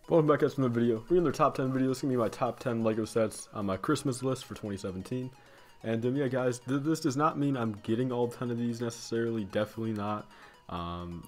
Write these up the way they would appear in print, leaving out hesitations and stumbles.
Welcome back guys to another video. We're in their top 10 videos. This is going to be my top 10 LEGO sets on my Christmas list for 2017. And yeah guys, this does not mean I'm getting all 10 of these necessarily. Definitely not.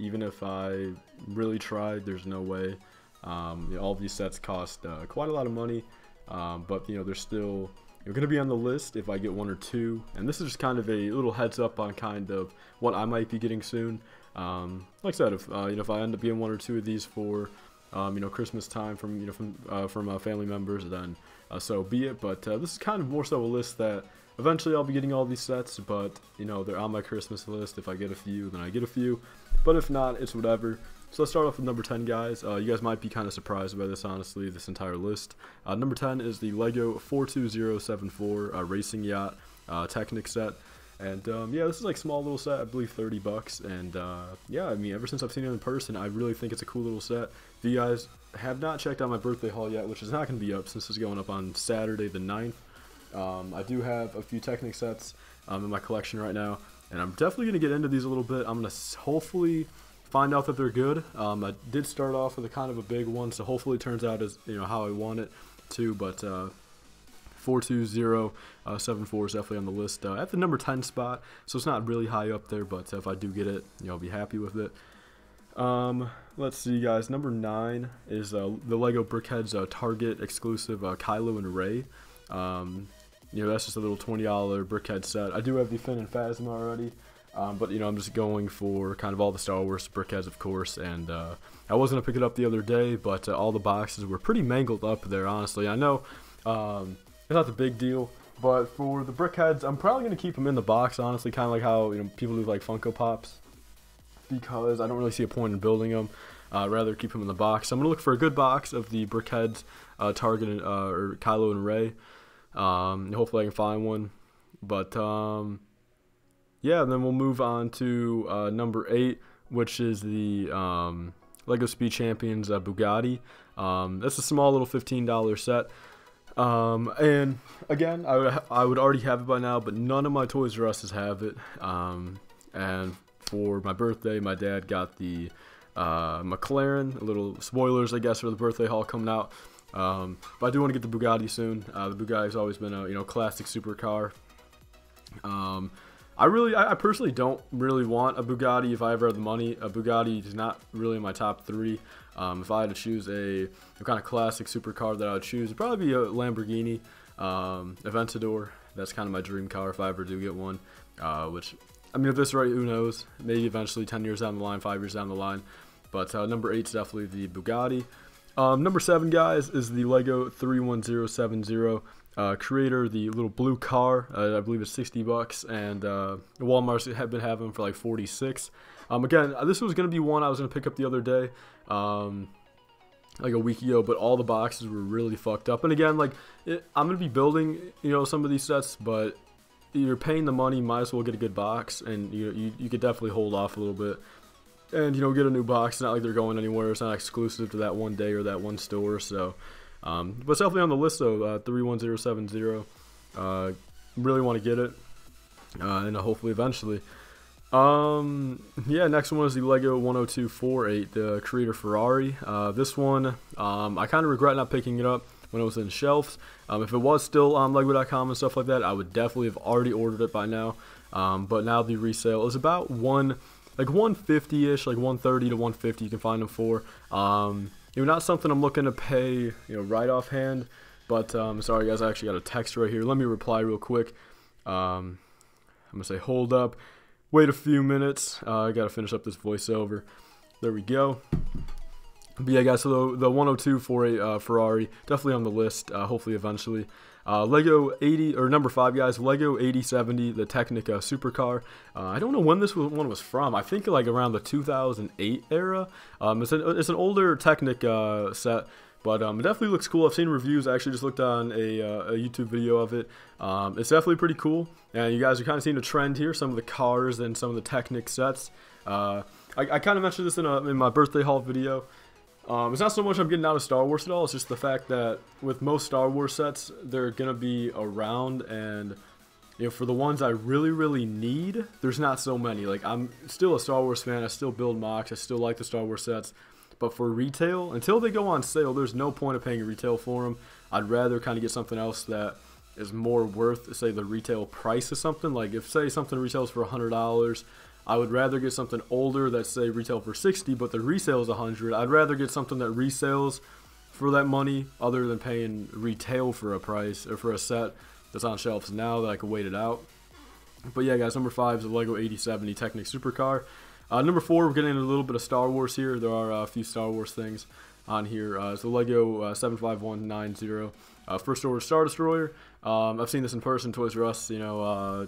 Even if I really tried, there's no way. All of these sets cost quite a lot of money. But they're still going to be on the list if I get one or two. And this is just kind of a little heads up on kind of what I might be getting soon. Like I said, if I end up getting one or two of these for Christmas time from family members, then so be it. But this is kind of more so a list that eventually I'll be getting all these sets, but they're on my Christmas list. If I get a few, then I get a few, but if not, it's whatever. So let's start off with number 10, guys. You guys might be kind of surprised by this, honestly, this entire list. Number 10 is the LEGO 42074 Racing Yacht Technic set. And yeah, this is like small little set, I believe 30 bucks. And yeah, I mean, ever since I've seen it in person, I really think it's a cool little set. If you guys have not checked out my birthday haul yet, which is not going to be up since it's going up on Saturday the 9th, I do have a few Technic sets in my collection right now, and I'm definitely going to get into these a little bit. I'm going to hopefully find out that they're good. I did start off with a kind of a big one, so hopefully it turns out as how I want it to. But 42074 is definitely on the list at the number 10 spot, so it's not really high up there, but if I do get it, I'll be happy with it. Let's see, guys. Number 9 is the LEGO BrickHeadz Target exclusive Kylo and Rey. That's just a little $20 BrickHeadz set. I do have the Finn and Phasma already, but I'm just going for kind of all the Star Wars BrickHeadz, of course. And I was gonna pick it up the other day, but all the boxes were pretty mangled up there, honestly. I know it's not the big deal, but for the BrickHeadz, I'm probably gonna keep them in the box, honestly, kind of like how people do like Funko Pops, because I don't really see a point in building them. Rather keep them in the box. So I'm gonna look for a good box of the BrickHeadz Target or Kylo and Rey. Hopefully I can find one. But yeah, and then we'll move on to number 8, which is the LEGO Speed Champions Bugatti. That's a small little $15 set. And again, I would already have it by now, but none of my Toys R Us's have it. And for my birthday, my dad got the McLaren, a little spoilers, I guess, for the birthday haul coming out. But I do want to get the Bugatti soon. The Bugatti's always been a classic supercar. I personally don't really want a Bugatti if I ever have the money. A Bugatti is not really in my top 3. If I had to choose a kind of classic supercar that I would choose, it'd probably be a Lamborghini Aventador. That's kind of my dream car if I ever do get one. Which, I mean, if this is right, who knows? Maybe eventually 10 years down the line, 5 years down the line. But number 8 is definitely the Bugatti. Number 7, guys, is the LEGO 31070 Creator, the little blue car. I believe it's 60 bucks, and Walmart's have been having them for like 46. Again, this was going to be one I was going to pick up the other day, like a week ago, but all the boxes were really fucked up. And again, like, I'm going to be building, some of these sets, but you're paying the money, might as well get a good box, and you could definitely hold off a little bit. And get a new box. It's not like they're going anywhere. It's not exclusive to that one day or that one store. So, but it's definitely on the list though. 31070. Really want to get it, and hopefully eventually. Yeah. Next one is the LEGO 10248, the Creator Ferrari. This one, I kind of regret not picking it up when it was in shelves. If it was still on Lego.com and stuff like that, I would definitely have already ordered it by now. But now the resale is about 150-ish, like 130 to 150 you can find them for. Not something I'm looking to pay, right offhand. But sorry guys, I actually got a text right here. Let me reply real quick. I'm gonna say hold up, wait a few minutes. I gotta finish up this voiceover. There we go. But yeah, guys, so the 10248 Ferrari definitely on the list. Hopefully eventually. LEGO 80, or number 5, guys, LEGO 8070, the Technic Supercar. I don't know when this one was from. I think like around the 2008 era. It's an older Technic set, but it definitely looks cool. I've seen reviews. I actually just looked on a YouTube video of it. It's definitely pretty cool. And you guys are kind of seeing a trend here. Some of the cars and some of the Technic sets. I kind of mentioned this in my birthday haul video. It's not so much I'm getting out of Star Wars at all, it's just the fact that with most Star Wars sets, they're going to be around, and for the ones I really, really need, there's not so many. Like, I'm still a Star Wars fan, I still build mocks, I still like the Star Wars sets, But for retail, until they go on sale, there's no point of paying retail for them. I'd rather kind of get something else that is more worth, say, the retail price of something. Like if, say, something retails for $100, I would rather get something older that, say, retail for $60, but the resale is $100. I'd rather get something that resales for that money other than paying retail for a price or for a set that's on shelves now that I could wait it out. But yeah, guys, number 5 is the Lego 8070 Technic Supercar. Number 4, we're getting into a little bit of Star Wars here. There are a few Star Wars things on here. It's the Lego 75190 First Order Star Destroyer. I've seen this in person, Toys R Us,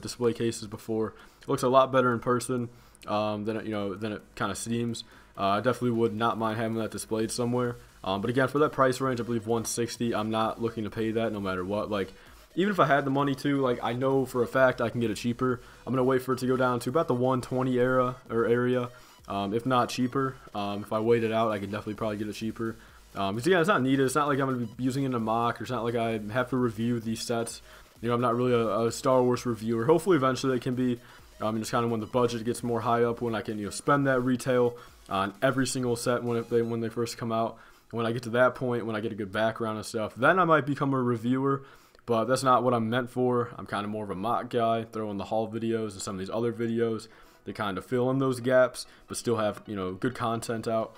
display cases before. It looks a lot better in person than it kind of seems. I definitely would not mind having that displayed somewhere. But again, for that price range, I believe $160. I'm not looking to pay that no matter what. Like, even if I had the money to, like, I know for a fact I can get it cheaper. I'm gonna wait for it to go down to about the 120 area, if not cheaper. If I wait it out, I could definitely probably get it cheaper. Because again, it's not needed. It's not like I'm gonna be using it in a mock, or it's not like I have to review these sets. I'm not really a Star Wars reviewer. Hopefully, eventually, it can be. Just kind of when the budget gets more high up, when I can spend that retail on every single set when they first come out. When I get to that point, when I get a good background and stuff, then I might become a reviewer. But that's not what I'm meant for. I'm kind of more of a mock guy, throwing the haul videos and some of these other videos to kind of fill in those gaps, but still have good content out.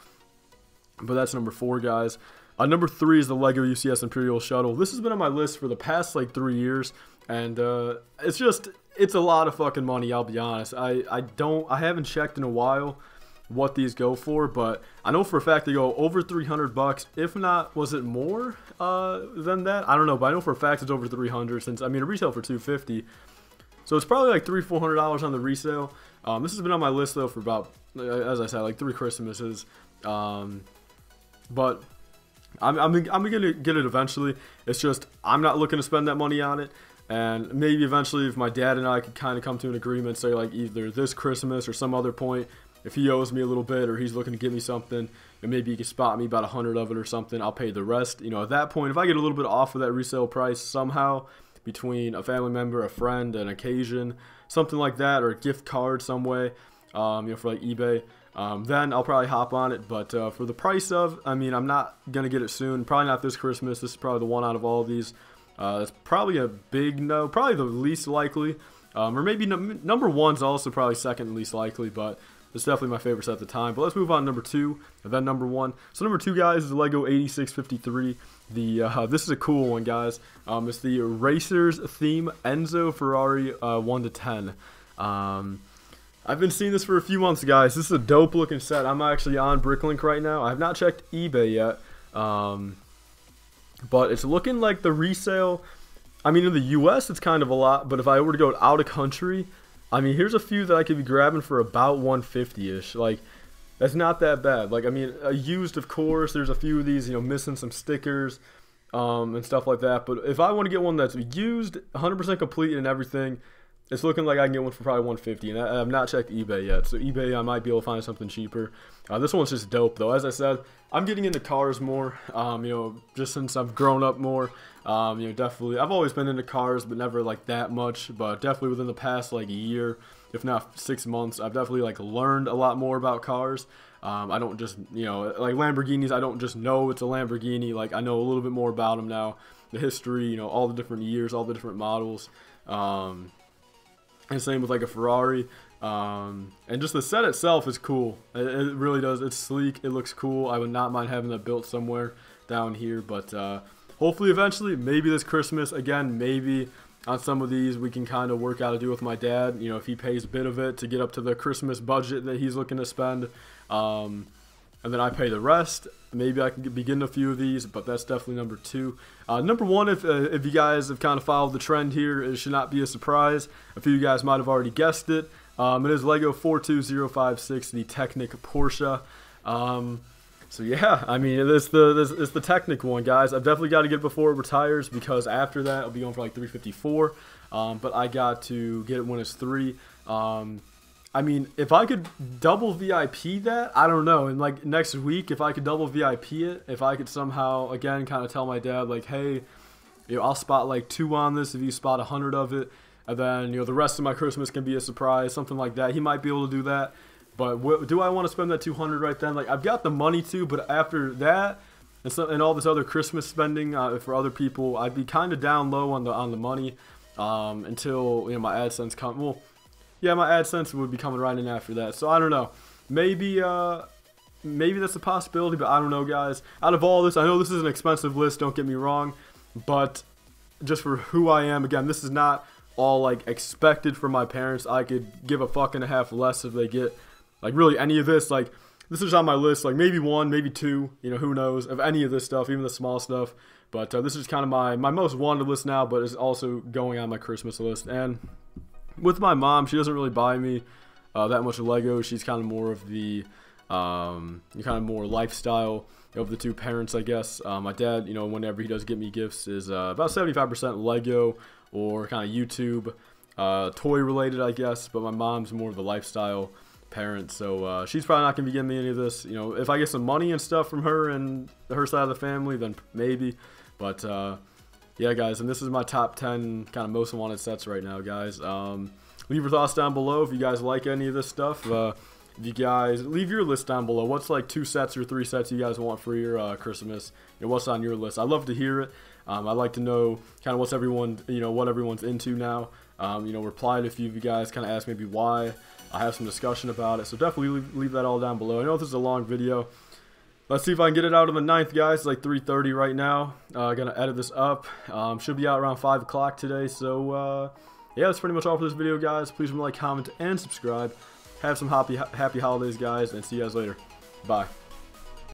But that's number 4, guys. Number 3 is the Lego UCS Imperial Shuttle. This has been on my list for the past like 3 years, and it's a lot of fucking money. I'll be honest. I haven't checked in a while what these go for, but I know for a fact they go over $300. If not, was it more than that? I don't know, but I know for a fact it's over 300. Since it retail for $250, so it's probably like $300-400 on the resale. This has been on my list though for about, as I said, like 3 Christmases. But I'm gonna get it eventually. It's just I'm not looking to spend that money on it. And maybe eventually, if my dad and I could kind of come to an agreement, say like either this Christmas or some other point, if he owes me a little bit or he's looking to give me something, and maybe he can spot me about 100 of it or something, I'll pay the rest. At that point, if I get a little bit off of that resale price somehow, between a family member, a friend, an occasion, something like that, or a gift card some way, for like eBay, then I'll probably hop on it. But for the price of, I'm not gonna get it soon. Probably not this Christmas. This is probably the one out of all of these. It's probably a big no. Probably the least likely, or maybe number 1's also probably second least likely, but it's definitely my favorite set at the time. But let's move on to number 2 and then number 1. So number 2, guys, is the Lego 8653. This is a cool one, guys. It's the Racers theme Enzo Ferrari 1-10. I've been seeing this for a few months, guys. This is a dope looking set. I'm actually on BrickLink right now. I have not checked eBay yet, but it's looking like the resale. In the US it's kind of a lot, but if I were to go out of country, here's a few that I could be grabbing for about 150-ish. Like, that's not that bad. Like, used, of course, there's a few of these, missing some stickers, and stuff like that. But if I want to get one that's used, 100% complete and everything, it's looking like I can get one for probably 150, and I have not checked eBay yet. So eBay, I might be able to find something cheaper. This one's just dope, though. As I said, I'm getting into cars more, just since I've grown up more. Definitely, I've always been into cars, but never like that much. But definitely within the past like year, if not 6 months, I've definitely like learned a lot more about cars. I don't just, like Lamborghinis, I don't just know it's a Lamborghini. Like, I know a little bit more about them now, the history, all the different years, all the different models. And same with like a Ferrari. And just the set itself is cool. It really does. It's sleek. It looks cool. I would not mind having that built somewhere down here. But hopefully eventually, maybe this Christmas, again, maybe on some of these we can kind of work out a deal with my dad. If he pays a bit of it to get up to the Christmas budget that he's looking to spend. And then I pay the rest. Maybe I can be getting a few of these, but that's definitely number 2. Number 1, if you guys have kind of followed the trend here, it should not be a surprise. A few of you guys might have already guessed it. It is Lego 42056, the Technic Porsche. So yeah, it's the Technic one, guys. I've definitely got to get it before it retires, because after that it'll be going for like 354. But I got to get it when it's 3. If I could double VIP that, I don't know. And like next week, if I could double VIP it, if I could somehow, again, kind of tell my dad, like, hey, I'll spot like 2 on this if you spot 100 of it. And then, the rest of my Christmas can be a surprise, something like that. He might be able to do that. But do I want to spend that 200 right then? Like, I've got the money to, but after that and all this other Christmas spending for other people, I'd be kind of down low on the money until, you know, my AdSense come. Well, yeah, my AdSense would be coming right in after that. So I don't know. Maybe that's a possibility, but I don't know, guys. Out of all this, I know this is an expensive list. Don't get me wrong, but just for who I am, again, this is not all like expected from my parents. I could give a fuck and a half less if they get like really any of this. Like, this is on my list, like maybe one, maybe two, you know, who knows, of any of this stuff, even the small stuff. But this is kind of my most wanted list now, but it's also going on my Christmas list. And with my mom, she doesn't really buy me that much Lego. She's kind of more of the kind of more lifestyle of the two parents, I guess. My dad, you know, whenever he does get me gifts, is about 75% Lego or kind of YouTube, toy related, I guess. But my mom's more of the lifestyle parent, so she's probably not gonna be giving me any of this. You know, if I get some money and stuff from her and her side of the family, then maybe. But yeah, guys, and this is my top 10 kind of most wanted sets right now, guys. Leave your thoughts down below if you guys like any of this stuff. If you guys leave your list down below, what's like 2 sets or 3 sets you guys want for your Christmas? You know, what's on your list? I'd love to hear it. I'd like to know kind of what's everyone, you know, what everyone's into now. You know, reply to a few of you guys, kind of ask maybe why. I have some discussion about it, so definitely leave that all down below. I know this is a long video. Let's see if I can get it out on the 9th, guys. It's like 3:30 right now. Gonna edit this up. Should be out around 5 o'clock today. So yeah, that's pretty much all for this video, guys. Please remember to like, comment, and subscribe. Have some happy holidays, guys, and see you guys later. Bye.